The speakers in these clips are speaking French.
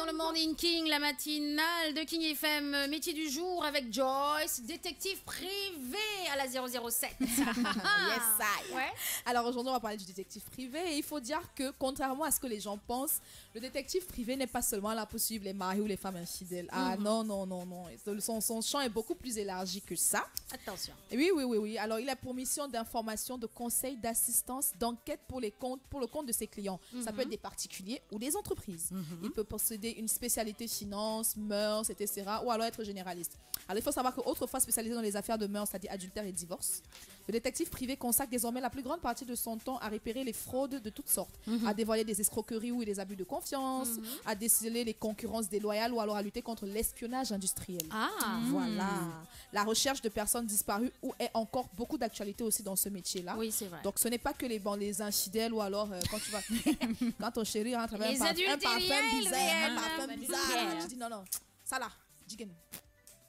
dans le Morning King, la matinale de King FM. Métier du jour avec Joyce, détective privé à la 007. Yes, I. Ouais. Alors aujourd'hui, on va parler du détective privé. Et il faut dire que, contrairement à ce que les gens pensent, le détective privé n'est pas seulement là pour suivre les maris ou les femmes infidèles. Ah non, non, non, non. Son champ est beaucoup plus élargi que ça. Attention. Oui. Alors, il a pour mission d'information, de conseil, d'assistance, d'enquête pour le compte de ses clients. Ça peut être des particuliers ou des entreprises. Il peut posséder une spécialité finance, mœurs, etc. ou alors être généraliste. Alors, il faut savoir qu'autrefois spécialisé dans les affaires de mœurs, c'est-à-dire adultère et divorce, le détective privé consacre désormais la plus grande partie de son temps à repérer les fraudes de toutes sortes, à dévoiler des escroqueries ou des abus de confiance, à déceler les concurrences déloyales ou alors à lutter contre l'espionnage industriel. Voilà. La recherche de personnes disparues ou est encore beaucoup d'actualité aussi dans ce métier-là. Oui, c'est vrai. Donc, ce n'est pas que les infidèles ou alors quand tu vas... quand ton chéri rentre avec Les un adultes parfum bizarre, tu dis non, ça là, Jigen.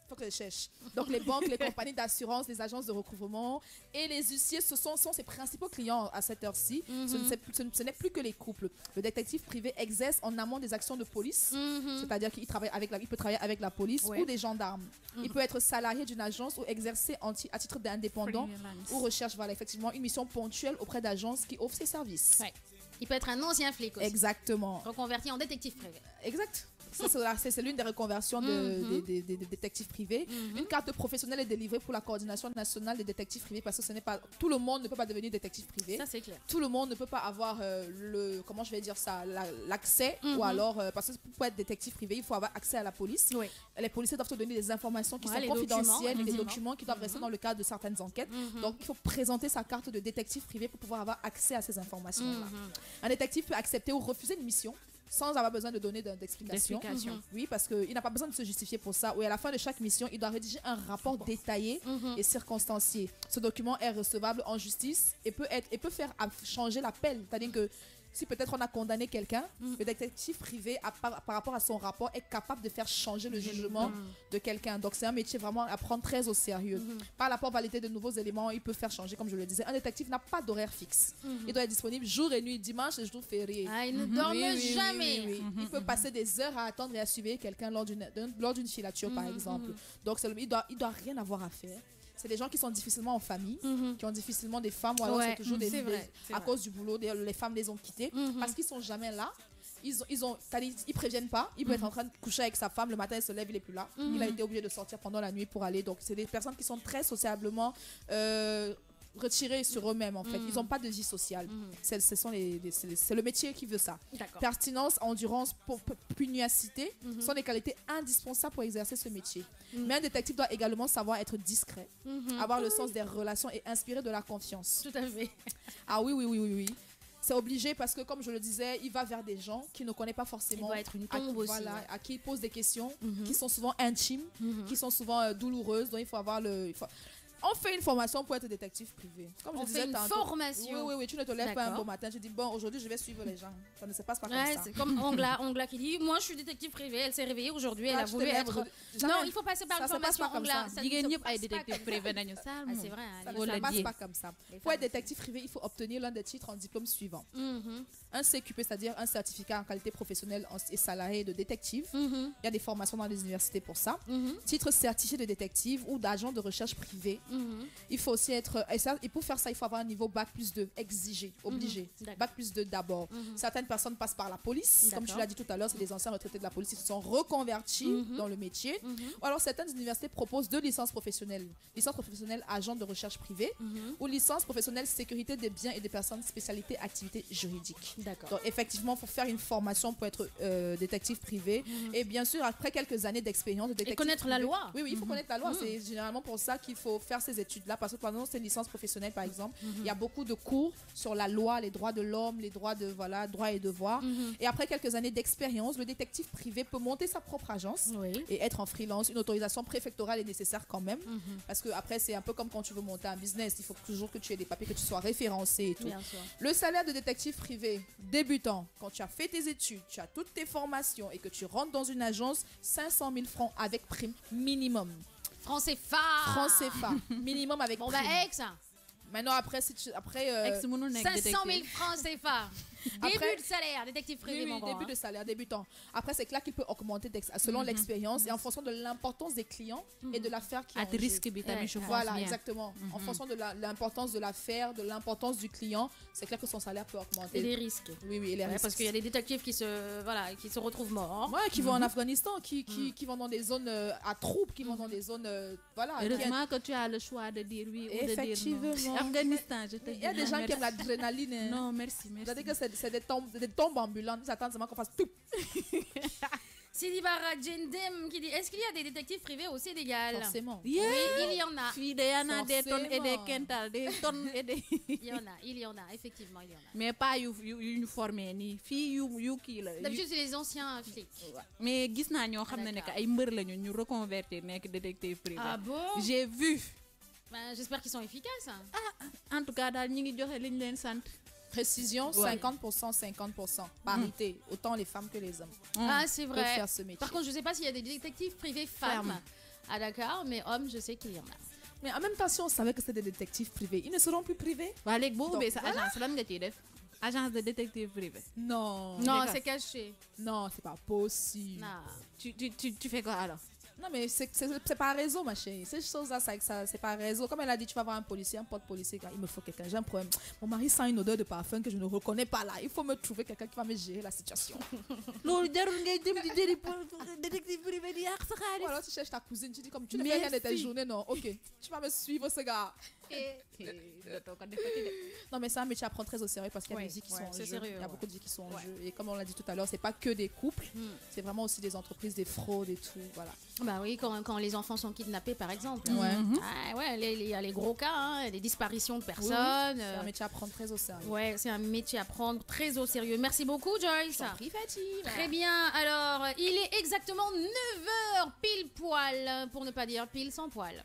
Faut que je cherche. Donc les banques, les compagnies d'assurance, les agences de recouvrement et les huissiers, ce sont ses principaux clients à cette heure-ci. Ce n'est plus que les couples. Le détective privé exerce en amont des actions de police, c'est-à-dire qu'il peut travailler avec la police ou des gendarmes. Il peut être salarié d'une agence ou exercer à titre d'indépendant ou recherche effectivement une mission ponctuelle auprès d'agences qui offrent ses services. Ouais. Il peut être un ancien flic aussi. Exactement. Reconverti en détective privé. Exact. C'est l'une des reconversions des détectives privés. Une carte professionnelle est délivrée pour la coordination nationale des détectives privés parce que ce n'est pas tout le monde ne peut pas devenir détective privé. Ça c'est clair. Tout le monde ne peut pas avoir l'accès ou alors parce que pour être détective privé, il faut avoir accès à la police. Oui. Les policiers doivent te donner des informations qui sont confidentielles, des documents qui doivent rester dans le cadre de certaines enquêtes. Donc il faut présenter sa carte de détective privé pour pouvoir avoir accès à ces informations-là. Un détective peut accepter ou refuser une mission sans avoir besoin de donner d'explication. Oui, parce qu'il n'a pas besoin de se justifier pour ça. Oui, à la fin de chaque mission, il doit rédiger un rapport détaillé et circonstancié. Ce document est recevable en justice et peut faire changer la peine. C'est-à-dire que si peut-être on a condamné quelqu'un, le détective privé, par rapport à son rapport, est capable de faire changer le jugement de quelqu'un. Donc c'est un métier vraiment à prendre très au sérieux. Par l'apport validé de nouveaux éléments, il peut faire changer, comme je le disais. Un détective n'a pas d'horaire fixe. Il doit être disponible jour et nuit, dimanche et jour férié. Ah, il ne dorme jamais. Oui. Il peut passer des heures à attendre et à suivre quelqu'un lors d'une filature, par exemple. Donc il doit rien avoir à faire. C'est des gens qui sont difficilement en famille, qui ont difficilement des femmes, ou alors c'est toujours à cause du boulot, les femmes les ont quittés, parce qu'ils sont jamais là. Ils préviennent pas. Il peut être en train de coucher avec sa femme, le matin il se lève, il est plus là. Il a été obligé de sortir pendant la nuit pour aller. Donc c'est des personnes qui sont très sociablement retirés sur eux-mêmes en fait. Ils n'ont pas de vie sociale. C'est le métier qui veut ça. Pertinence, endurance, pugnacité sont des qualités indispensables pour exercer ce métier. Mais un détective doit également savoir être discret, avoir le sens des relations et inspirer de la confiance. Tout à fait. Ah oui. C'est obligé parce que, comme je le disais, il va vers des gens qu'il ne connaît pas forcément. Il doit être une tombe aussi. Voilà, à qui il pose des questions qui sont souvent intimes, qui sont souvent douloureuses. Donc il faut avoir On fait une formation pour être détective privé. Comme on je disais fait une formation. Oui, tu ne te lèves pas un beau matin, tu dis bon, aujourd'hui je vais suivre les gens. Ça ne se passe pas comme ça. C'est comme Ongla qui dit moi je suis détective privé, elle s'est réveillée aujourd'hui, elle a voulu être. Non, il faut passer par une formation Ongla. C'est vrai, ça ne passe pas comme ça. Pour être détective privé, il faut obtenir l'un des titres en diplôme suivant. Un CQP, c'est-à-dire un certificat en qualité professionnelle et salarié de détective. Il y a des formations dans les universités pour ça. Titre certifié de détective ou d'agent de recherche privé. Il faut aussi être et pour faire ça il faut avoir un niveau bac plus 2 exigé, obligé. Bac plus 2 d'abord. Certaines personnes passent par la police, comme tu l'as dit tout à l'heure, c'est des anciens retraités de la police qui se sont reconvertis dans le métier. Ou alors certaines universités proposent 2 licences professionnelles, licence professionnelle agent de recherche privée ou licence professionnelle sécurité des biens et des personnes spécialité activités juridiques. Donc effectivement il faut faire une formation pour être détective privé et bien sûr après quelques années d'expérience de détective et connaître privé, la loi. Oui, il faut connaître la loi. C'est généralement pour ça qu'il faut faire ces études-là, parce que pendant ces licences professionnelles, par exemple, il y a beaucoup de cours sur la loi, les droits de l'homme, les droits droits et devoirs. Et après quelques années d'expérience, le détective privé peut monter sa propre agence et être en freelance. Une autorisation préfectorale est nécessaire quand même, parce que après c'est un peu comme quand tu veux monter un business, il faut toujours que tu aies des papiers, que tu sois référencé et tout. Le salaire de détective privé débutant, quand tu as fait tes études, tu as toutes tes formations et que tu rentres dans une agence, 500 000 francs avec prime minimum. Francs CFA. Minimum avec prime. Bah, ex. Maintenant, après, 500 000 francs CFA. Début de salaire, détective privé. Oui, début de salaire, débutant. Après, c'est clair qu'il peut augmenter selon l'expérience et en fonction de l'importance des clients et de l'affaire qui est en jeu. Voilà, exactement. En fonction de l'importance de l'affaire, de l'importance du client, c'est clair que son salaire peut augmenter. Et les risques. Oui, et les risques. Parce qu'il y a des détectives qui se retrouvent morts. Ouais, qui vont en Afghanistan, qui vont dans des zones à troupes, qui vont dans des zones... Heureusement que tu as le choix de dire oui ou de dire non. Afghanistan, je te dis. Il y a des gens qui aiment l'adrénaline. Non, merci. C'est-à-dire que c'est des tombes ambulantes. Nous attendons seulement qu'on fasse tout. Sidi Barra Jendem qui dit est-ce qu'il y a des détectives privés au Sénégal? Forcément. Oui, il y en a. Il y en a des tonnes et des quintals, des tonnes et des... il y en a, effectivement, il y en a. Mais pas uniformés ni filles yu qui la. D'habitude c'est les anciens flics. Mais gis naa ñoo xam ne ne ay mbër lañu ñu reconvertir nekk détective privé. Ah bon? J'ai vu. J'espère qu'ils sont efficaces. En tout cas daal ñi ngi joxe liñ leen sant. Précision, 50%, 50%. Parité, autant les femmes que les hommes. Ah, c'est vrai. Peuvent faire ce métier. Par contre, je ne sais pas s'il y a des détectives privés femmes à Dakar, mais hommes, je sais qu'il y en a. Mais en même temps, si on savait que c'est des détectives privés, ils ne seront plus privés. Waa léegi boo ubbee sa agence lan nga ciy def? Agence de détective privé. Non. Non, c'est caché. Non, c'est pas possible. Non. Tu fais quoi alors? Non, mais c'est pas réseau, ma chérie. Ces choses-là, c'est pas réseau. Comme elle a dit, tu vas voir un policier, un pote policier, il me faut quelqu'un. J'ai un problème. Mon mari sent une odeur de parfum que je ne reconnais pas là. Il faut me trouver quelqu'un qui va me gérer la situation. Loolu jarul ngay dem di jëri détective privé di yàq sa xaalis. Ou alors tu cherches ta cousine, tu dis comme tu ne fais rien de tes journées, non. Ok, tu vas me suivre, ce gars. Non, mais c'est un métier à prendre très au sérieux parce qu'il y a des vies qui sont en jeu. Sérieux, il y a beaucoup de vies qui sont en jeu. Et comme on l'a dit tout à l'heure, c'est pas que des couples, c'est vraiment aussi des entreprises, des fraudes et tout. Voilà. Bah oui, quand les enfants sont kidnappés, par exemple. Il y a les gros cas, les disparitions de personnes. C'est un métier à prendre très au sérieux. Ouais, c'est un métier à prendre très au sérieux. Merci beaucoup, Joyce. Très bien. Alors, il est exactement 9h pile poil, pour ne pas dire pile sans poil.